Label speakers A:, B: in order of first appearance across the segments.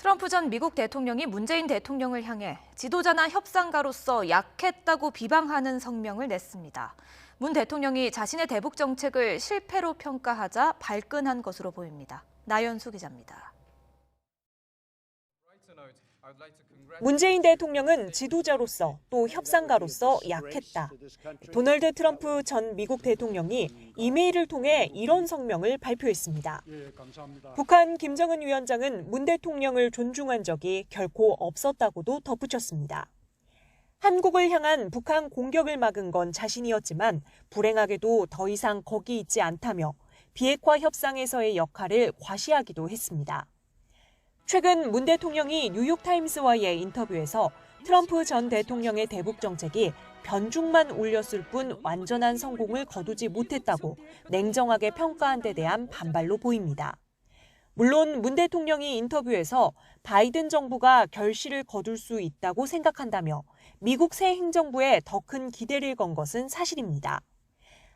A: 트럼프 전 미국 대통령이 문재인 대통령을 향해 지도자나 협상가로서 약했다고 비방하는 성명을 냈습니다. 문 대통령이 자신의 대북 정책을 실패로 평가하자 발끈한 것으로 보입니다. 나연수 기자입니다.
B: 문재인 대통령은 지도자로서 또 협상가로서 약했다. 도널드 트럼프 전 미국 대통령이 이메일을 통해 이런 성명을 발표했습니다. 북한 김정은 위원장은 문 대통령을 존중한 적이 결코 없었다고도 덧붙였습니다. 한국을 향한 북한 공격을 막은 건 자신이었지만 불행하게도 더 이상 거기 있지 않다며 비핵화 협상에서의 역할을 과시하기도 했습니다. 최근 문 대통령이 뉴욕타임스와의 인터뷰에서 트럼프 전 대통령의 대북 정책이 변죽만 울렸을 뿐 완전한 성공을 거두지 못했다고 냉정하게 평가한 데 대한 반발로 보입니다. 물론 문 대통령이 인터뷰에서 바이든 정부가 결실을 거둘 수 있다고 생각한다며 미국 새 행정부에 더 큰 기대를 건 것은 사실입니다.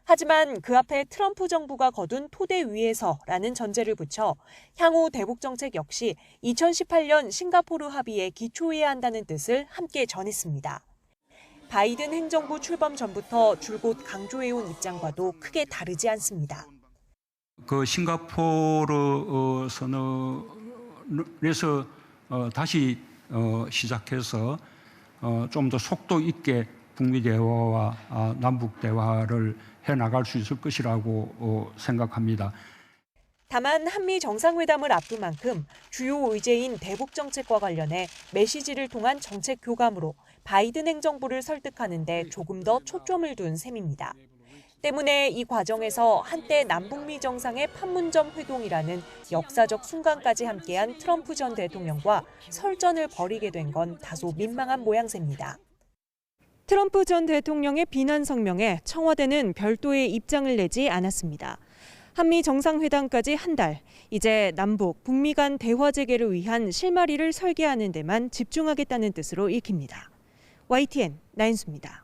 B: 하지만 그 앞에 트럼프 정부가 거둔 토대 위에서라는 전제를 붙여 향후 대북 정책 역시 2018년 싱가포르 합의에 기초해야 한다는 뜻을 함께 전했습니다. 바이든 행정부 출범 전부터 줄곧 강조해온 입장과도 크게 다르지 않습니다.
C: 그 싱가포르 선언에서 다시 시작해서 좀 더 속도 있게 북미 대화와 남북 대화를 해나갈 수 있을 것이라고 생각합니다.
B: 다만 한미 정상회담을 앞둔 만큼 주요 의제인 대북 정책과 관련해 메시지를 통한 정책 교감으로 바이든 행정부를 설득하는 데 조금 더 초점을 둔 셈입니다. 때문에 이 과정에서 한때 남북미 정상의 판문점 회동이라는 역사적 순간까지 함께한 트럼프 전 대통령과 설전을 벌이게 된 건 다소 민망한 모양새입니다. 트럼프 전 대통령의 비난 성명에 청와대는 별도의 입장을 내지 않았습니다. 한미 정상회담까지 한 달, 이제 남북, 북미 간 대화 재개를 위한 실마리를 설계하는 데만 집중하겠다는 뜻으로 읽힙니다. YTN 나인수입니다.